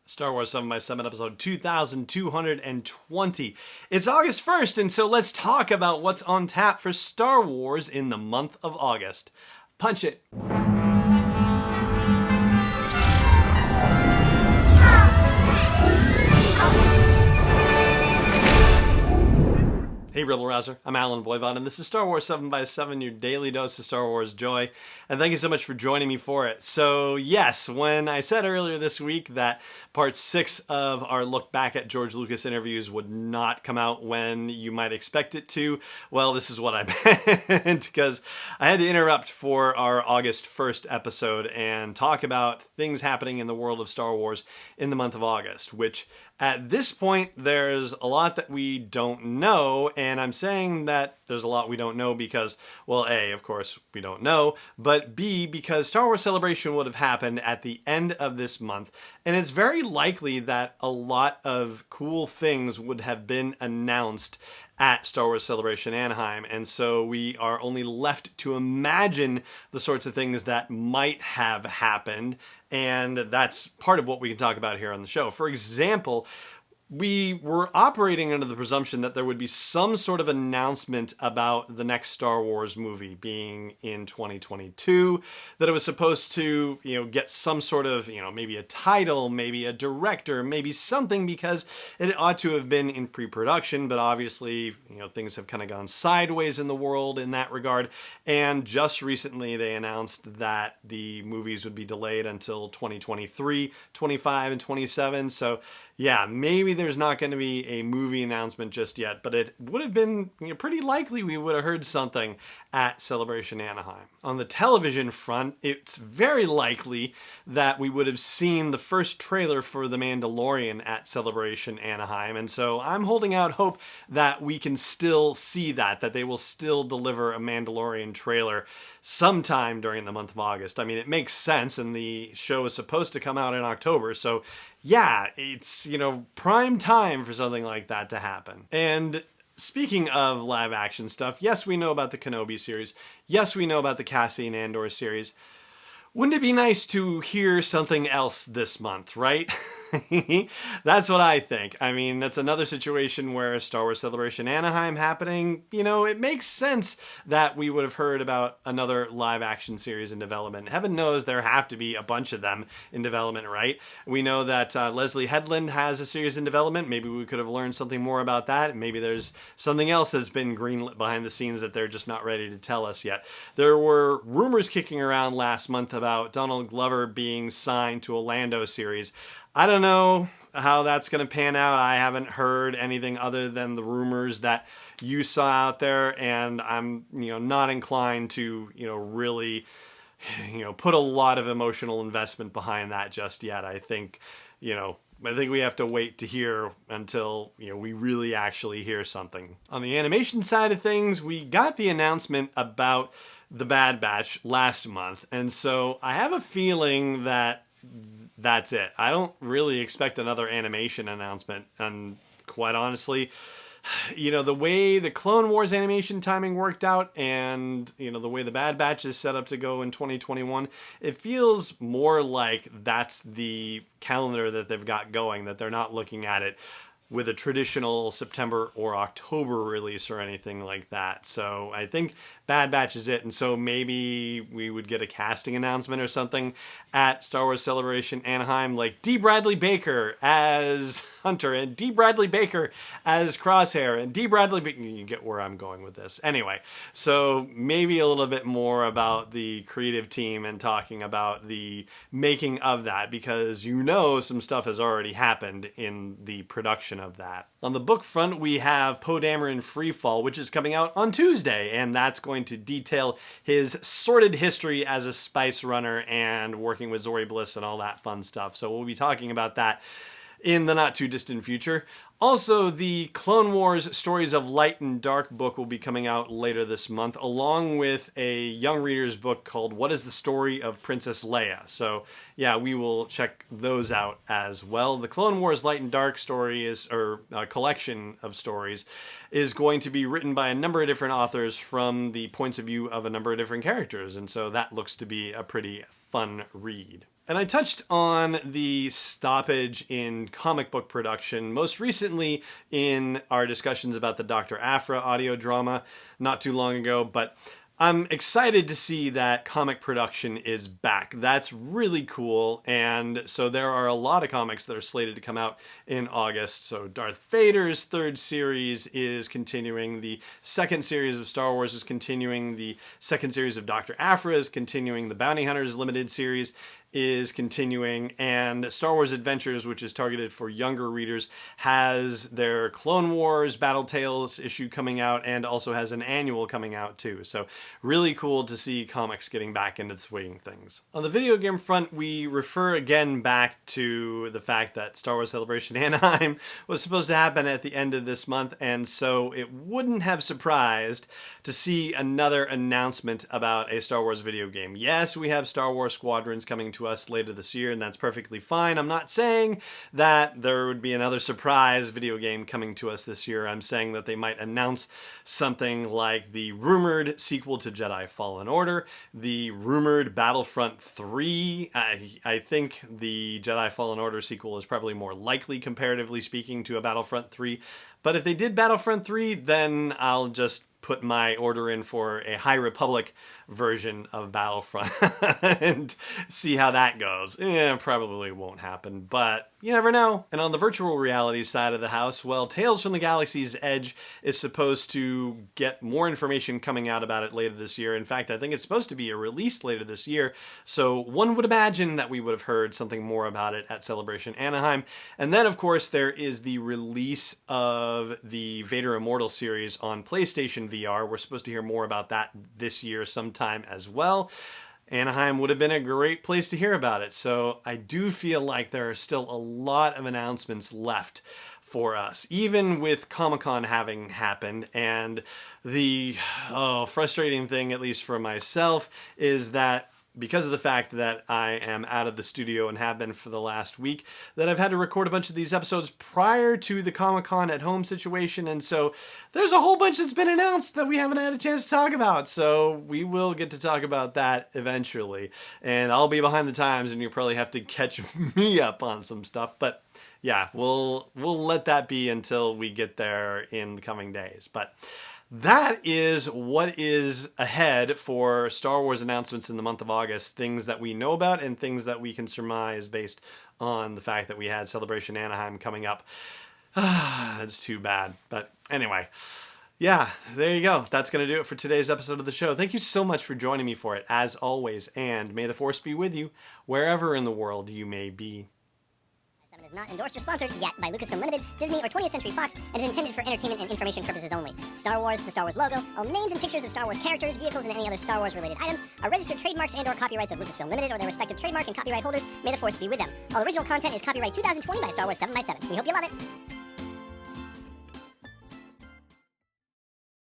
Star Wars 7x7 episode 2220. It's August 1st, and so let's talk about what's on tap for Star Wars in the month of August. Punch it. Hey Rebel Rouser, I'm Alan Voivod, and this is Star Wars 7x7, your daily dose of Star Wars joy, and thank you so much for joining me for it. So yes, when I said earlier this week that part 6 of our look back at George Lucas interviews would not come out when you might expect it to, well, this is what I meant, because I had to interrupt for our August 1st episode and talk about things happening in the world of Star Wars in the month of August, which at this point, there's a lot that we don't know, and I'm saying that there's a lot we don't know because, well, A, of course, we don't know, but B, because Star Wars Celebration would have happened at the end of this month, and it's very likely that a lot of cool things would have been announced at Star Wars Celebration Anaheim, and so we are only left to imagine the sorts of things that might have happened, and that's part of what we can talk about here on the show. For example, we were operating under the presumption that there would be some sort of announcement about the next Star Wars movie being in 2022, that it was supposed to, get some sort of, maybe a title, maybe a director, maybe something, because it ought to have been in pre-production, but obviously, things have kind of gone sideways in the world in that regard, and just recently they announced that the movies would be delayed until 2023, 25, and 27, so yeah, maybe there's not going to be a movie announcement just yet, but it would have been pretty likely we would have heard something at Celebration Anaheim. On the television front, it's very likely that we would have seen the first trailer for The Mandalorian at Celebration Anaheim, and so I'm holding out hope that we can still see that they will still deliver a Mandalorian trailer sometime during the month of August. I mean, it makes sense, and the show is supposed to come out in October, so yeah, it's, prime time for something like that to happen. And speaking of live action stuff, yes, we know about the Kenobi series. Yes, we know about the Cassian Andor series. Wouldn't it be nice to hear something else this month, right? That's what I think. I mean, that's another situation where Star Wars Celebration Anaheim happening, it makes sense that we would have heard about another live action series in development. Heaven knows there have to be a bunch of them in development, right? We know that Leslie Headland has a series in development. Maybe we could have learned something more about that. Maybe there's something else that's been greenlit behind the scenes that they're just not ready to tell us yet. There were rumors kicking around last month about Donald Glover being signed to a Lando series. I don't know how that's going to pan out. I haven't heard anything other than the rumors that you saw out there, and I'm, not inclined to, really, put a lot of emotional investment behind that just yet. I think we have to wait to hear until, we really actually hear something. On the animation side of things, we got the announcement about The Bad Batch last month, and so I have a feeling that that's it. I don't really expect another animation announcement, and quite honestly, the way the Clone Wars animation timing worked out and, the way the Bad Batch is set up to go in 2021, it feels more like that's the calendar that they've got going, that they're not looking at it with a traditional September or October release or anything like that. So I think Bad Batch is it, and so maybe we would get a casting announcement or something at Star Wars Celebration Anaheim, like D. Bradley Baker as Hunter, and D. Bradley Baker as Crosshair, and D. Bradley Baker, you get where I'm going with this. Anyway, so maybe a little bit more about the creative team and talking about the making of that, because some stuff has already happened in the production of that. On the book front, we have Poe Dameron Freefall, which is coming out on Tuesday, and that's going to detail his sordid history as a spice runner and working with Zori Bliss and all that fun stuff. So we'll be talking about that in the not too distant future. Also, the Clone Wars Stories of Light and Dark book will be coming out later this month, along with a young reader's book called What is the Story of Princess Leia? So, yeah, we will check those out as well. The Clone Wars Light and Dark collection of stories is going to be written by a number of different authors from the points of view of a number of different characters, and so that looks to be a pretty fun read. And I touched on the stoppage in comic book production, most recently in our discussions about the Dr. Aphra audio drama not too long ago, but I'm excited to see that comic production is back. That's really cool, and so there are a lot of comics that are slated to come out in August. So Darth Vader's third series is continuing, the second series of Star Wars is continuing, the second series of Dr. Aphra is continuing, the Bounty Hunters limited series is continuing, and Star Wars Adventures, which is targeted for younger readers, has their Clone Wars Battle Tales issue coming out and also has an annual coming out too. So really cool to see comics getting back into the swing of things. On the video game front, we refer again back to the fact that Star Wars Celebration Anaheim was supposed to happen at the end of this month, and so it wouldn't have surprised to see another announcement about a Star Wars video game. Yes, we have Star Wars Squadrons coming to us later this year, and that's perfectly fine. I'm not saying that there would be another surprise video game coming to us this year. I'm saying that they might announce something like the rumored sequel to Jedi Fallen Order, the rumored Battlefront 3. I think the Jedi Fallen Order sequel is probably more likely, comparatively speaking, to a Battlefront 3. But if they did Battlefront 3, then I'll just put my order in for a High Republic version of Battlefront and see how that goes. Probably won't happen, but you never know. And on the virtual reality side of the house, well, Tales from the Galaxy's Edge is supposed to get more information coming out about it later this year. In fact, I think it's supposed to be a release later this year, so one would imagine that we would have heard something more about it at Celebration Anaheim. And then, of course, there is the release of the Vader Immortal series on PlayStation VR. We're supposed to hear more about that this year sometime as well. Anaheim would have been a great place to hear about it. So I do feel like there are still a lot of announcements left for us, even with Comic-Con having happened. And the frustrating thing, at least for myself, is that because of the fact that I am out of the studio and have been for the last week, that I've had to record a bunch of these episodes prior to the Comic-Con at home situation, and so there's a whole bunch that's been announced that we haven't had a chance to talk about, so we will get to talk about that eventually, and I'll be behind the times and you'll probably have to catch me up on some stuff, but yeah, we'll let that be until we get there in the coming days. But that is what is ahead for Star Wars announcements in the month of August, things that we know about and things that we can surmise based on the fact that we had Celebration Anaheim coming up. That's too bad. But anyway, yeah, there you go. That's going to do it for today's episode of the show. Thank you so much for joining me for it, as always, and may the Force be with you wherever in the world you may be. Is not endorsed or sponsored yet by Lucasfilm Limited, Disney, or 20th Century Fox, and is intended for entertainment and information purposes only. Star Wars, the Star Wars logo, all names and pictures of Star Wars characters, vehicles, and any other Star Wars related items are registered trademarks and/or copyrights of Lucasfilm Limited or their respective trademark and copyright holders. May the Force be with them. All original content is copyright 2020 by Star Wars 7x7. We hope you love it.